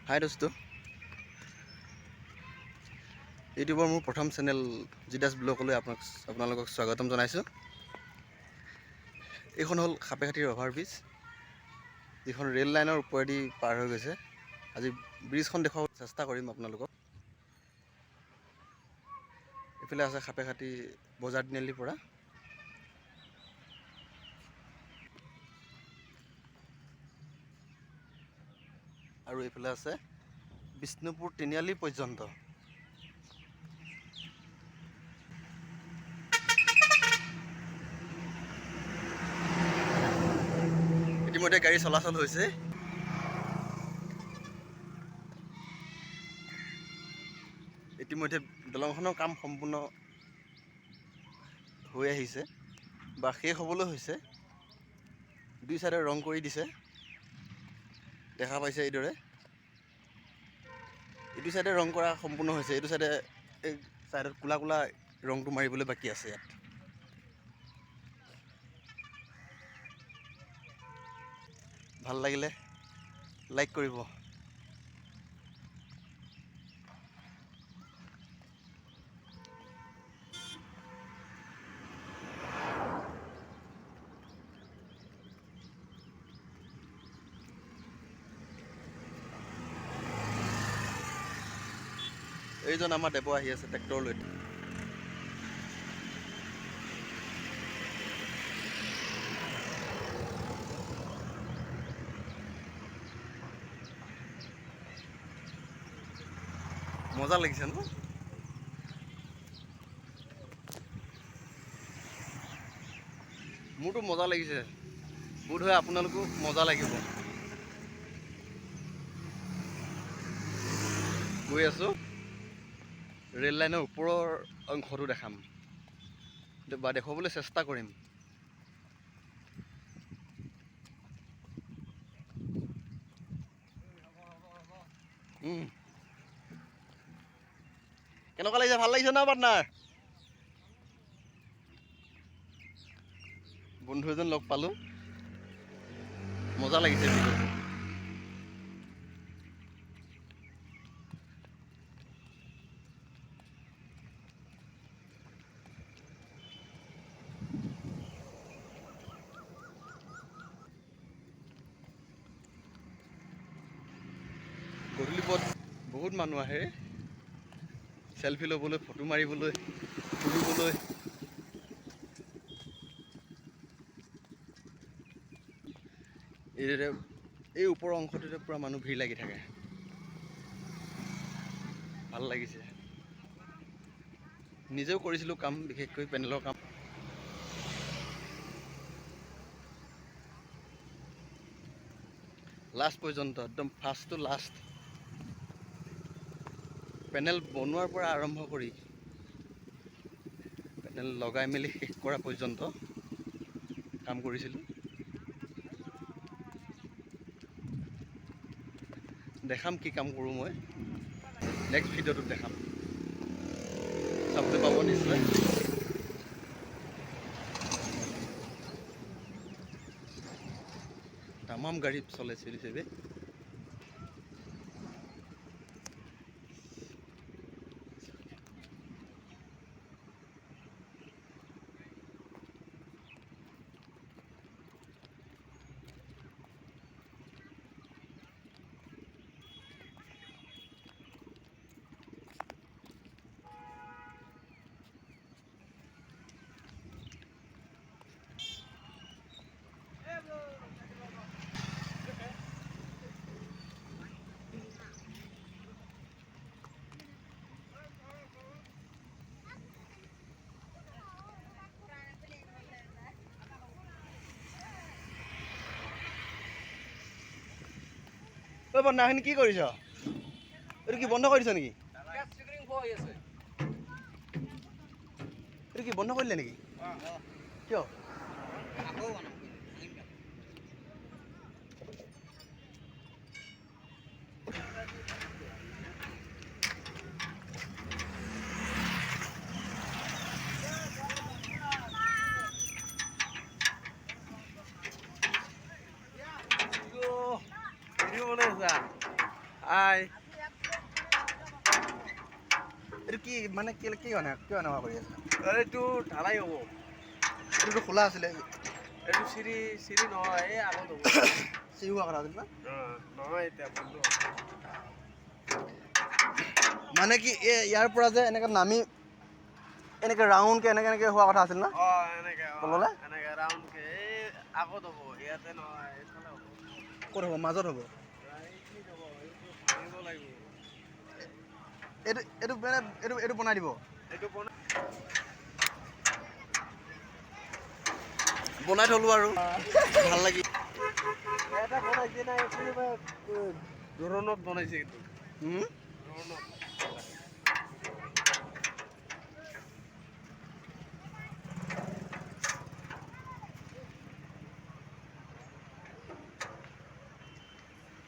হাই দোস্ত, ইউটিউবৰ মোৰ প্ৰথম চেনেল জিদাস ব্লগলৈ আপোনালোকক স্বাগতম জনাইছোঁ। এইখন হ'ল সাপেখাতিৰ অভাৰব্ৰিজ, যিখন ৰেল লাইনৰ ওপৰেদি পাৰ হৈ গৈছে। আজি ব্ৰিজখন দেখুৱাব চেষ্টা কৰিম আপোনালোকক। এইফালে আছে সাপেখাতি বজাৰ তিনিআলিৰ পৰা। আৰু এইফালে আছে বিষ্ণুপুৰ তিনিআলি পৰ্যন্ত। ইতিমধ্যে গাড়ী চলাচল হৈছে। ইতিমধ্যে দলংখনৰ কাম সম্পূৰ্ণ হৈ আহিছে বা শেষ হ'বলৈ হৈছে। দুই চাইডে ৰং কৰি দিছে, দেখা পাইছে এইদৰে। এইটো চাইডে ৰং কৰা সম্পূৰ্ণ হৈছে, এইটো চাইডে এই চাইডত কোলা কোলা ৰংটো মাৰিবলৈ বাকী আছে। ইয়াত ভাল লাগিলে লাইক কৰিব। এইজন আমাৰ দেৱ আহি আছে ট্ৰেক্টৰ লৈ। মজা লাগিছে ন? মোৰতো মজা লাগিছে, বোধ হয় আপোনালোকো মজা লাগিব। গৈ আছোঁ, ৰেল লাইনৰ ওপৰৰ অংশটো দেখাম বা দেখুৱাবলৈ চেষ্টা কৰিম। কেনেকুৱা লাগিছে? ভাল লাগিছে ন পাৰ্টনাৰ? বন্ধু এজন লগ পালোঁ, মজা লাগিছে ভিডিঅ'টো। গধূলি পথ বহুত মানুহ আহে চেলফি ল'বলৈ, ফটো মাৰিবলৈ, ফুৰিবলৈ। এই ওপৰৰ অংশটোতে পূৰা মানুহ ভিৰ লাগি থাকে। ভাল লাগিছে। নিজেও কৰিছিলোঁ কাম, বিশেষকৈ পেনেলৰ কাম। লাষ্ট পৰ্যন্ত, একদম ফাৰ্ষ্ট টু লাষ্ট, পেনেল বনোৱাৰ পৰা আৰম্ভ কৰি পেনেল লগাই মেলি শেষ কৰা পৰ্যন্ত কাম কৰিছিলোঁ। দেখাম কি কাম কৰোঁ মই, নেক্সট ভিডিঅ'টোত দেখাম, চাবলৈ পাব নিশ্চয়। তামাম গাড়ী চলিছে বে। ঐ বন্ধাখিনি কি কৰিছ? এইটো কি বন্ধ কৰি দিছ নেকি? এইটো কি বন্ধ কৰিলে নেকি? কিয়? আই এইটো কি মানে কি কি মানে কিয় এনেকুৱা কৰি আছে? এইটো ঢালাই হ'ব। এইটোতো খোলা আছিলে। এইটো চিৰি চিৰি নহয়, এই আগত হ'ব। চিৰি হোৱা কথা আছিল না? নহয় এতিয়া বন্ধ। মানে কি ইয়াৰ পৰা যে এনেকে নামি এনেকে ৰাউণ্ডকে এনেকে হোৱা কথা আছিল না? এনেকে তললে এনেকে ৰাউণ্ডকে এই আগত হ'ব, ইয়াতে নহয় এইফালে হ'ব। ক'ত হ'ব? মাজত হ'ব? এইখিনিত হ'ব, এইটো ভাঙিব লাগিব। এইটো মানে এইটো বনাই দিব? এইটো বনাই থলো আৰু ভাল লাগি। এটা বনাইছে না, কোনোবা ধৰণত বনাইছে কিন্তু। ধৰণত।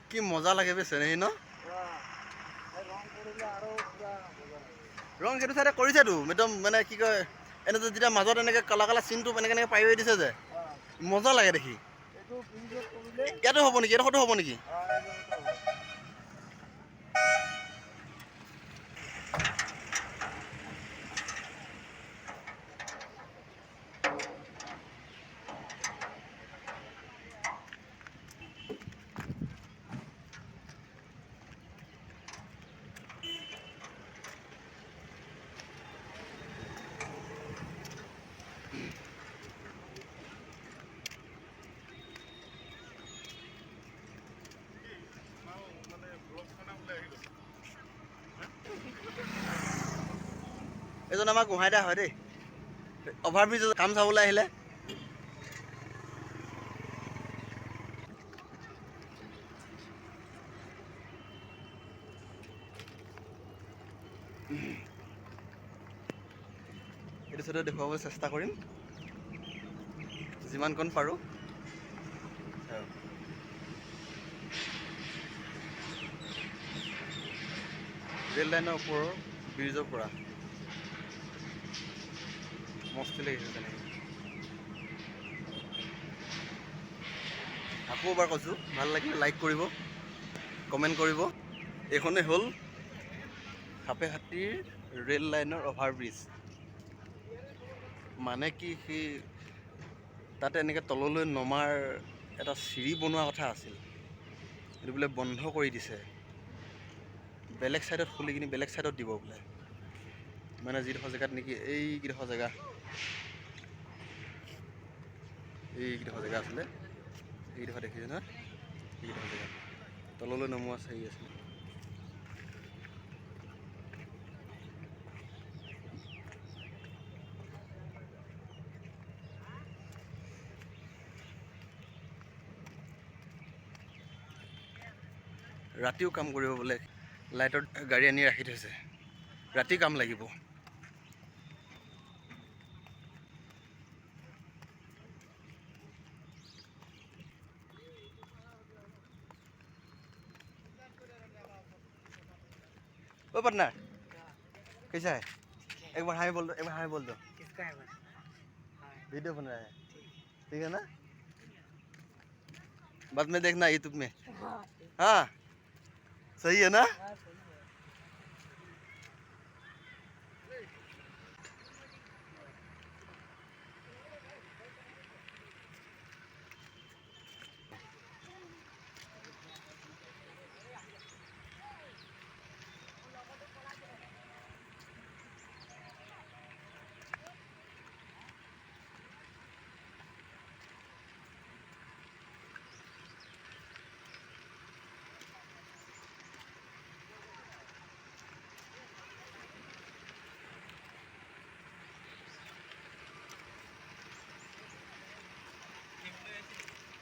কি মজা লাগে বে চেনেহী ন? ৰং কৰিলে আৰু পুৰা মজা লাগে। ৰং সেইটো চাইডে কৰিছেতো, একদম মানে কি কয় এনে যে যেতিয়া মাজত এনেকে কালা কালা চিনটো এনেকে পাৰি দিছে যে মজা লাগে দেখি। এইটো ব্ৰিজত কৰিলে ইয়াতো হ'ব নেকি? এইডোখৰতো হ'ব নেকি? এজন আমাৰ গোহাঁই দা হয় দেই। অভাৰব্ৰিজ কাম চাবলৈ আহিলে। এইটো চাইডে দেখুৱাবলৈ চেষ্টা কৰিম যিমানকণ পাৰোঁ। ৰেল লাইনৰ ওপৰৰ ব্ৰিজৰ পৰা মস্তি লাগিছে তেনেকৈ। আকৌ এবাৰ কৈছোঁ, ভাল লাগিলে লাইক কৰিব, কমেণ্ট কৰিব। এইখনেই হ'ল সাপেখাতিৰ ৰেল লাইনৰ অভাৰব্ৰিজ। মানে কি সি তাতে এনেকৈ তললৈ নমাৰ এটা চিৰি বনোৱা কথা আছিল, সেইটো বোলে বন্ধ কৰি দিছে। বেলেগ ছাইডত খুলি কিনি বেলেগ ছাইডত দিব বোলে। মানে যিডোখৰ জেগাত নেকি এইকেইডোখৰ জেগা আছিলে, এইডোখৰ দেখিছে নহয়, এইডোখৰ জেগা তললৈ নমোৱা চাৰি আছিলে। ৰাতিও কাম কৰিব বোলে, লাইটৰ গাড়ী আনি ৰাখি থৈছে, ৰাতি কাম লাগিব। ओ पार्टनर कैसा है? एक बार हाय बोल दो, एक बार हाय बोल दो। किसका है बस? वीडियो बन रहा है, ठीक है ना? बाद में देखना यूट्यूब में। हाँ सही है ना?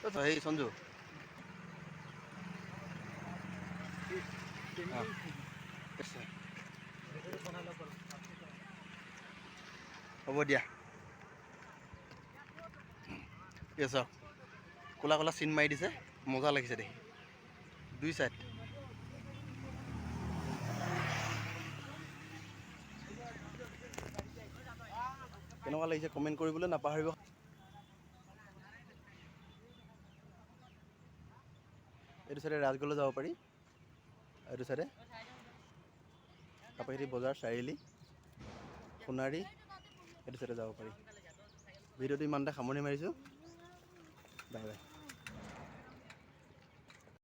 तो hey Sanju। হ'ব দিয়া। ঠিক আছে, ক'লা ক'লা চিন মাৰি দিছে, মজা লাগিছে দেখি দুই চাইড। কেনেকুৱা লাগিছে কমেণ্ট কৰিবলৈ নাপাহৰিব। এইটো চাইডে ৰাজগড়লৈ যাব পাৰি এইটো চাইডে সাপেখাতি বজাৰ চাৰিআলি সোণাৰী এইটো চাইডে যাব পাৰি। ভিডিঅ'টো ইমানতে সামৰণি মাৰিছোঁ। Bye bye.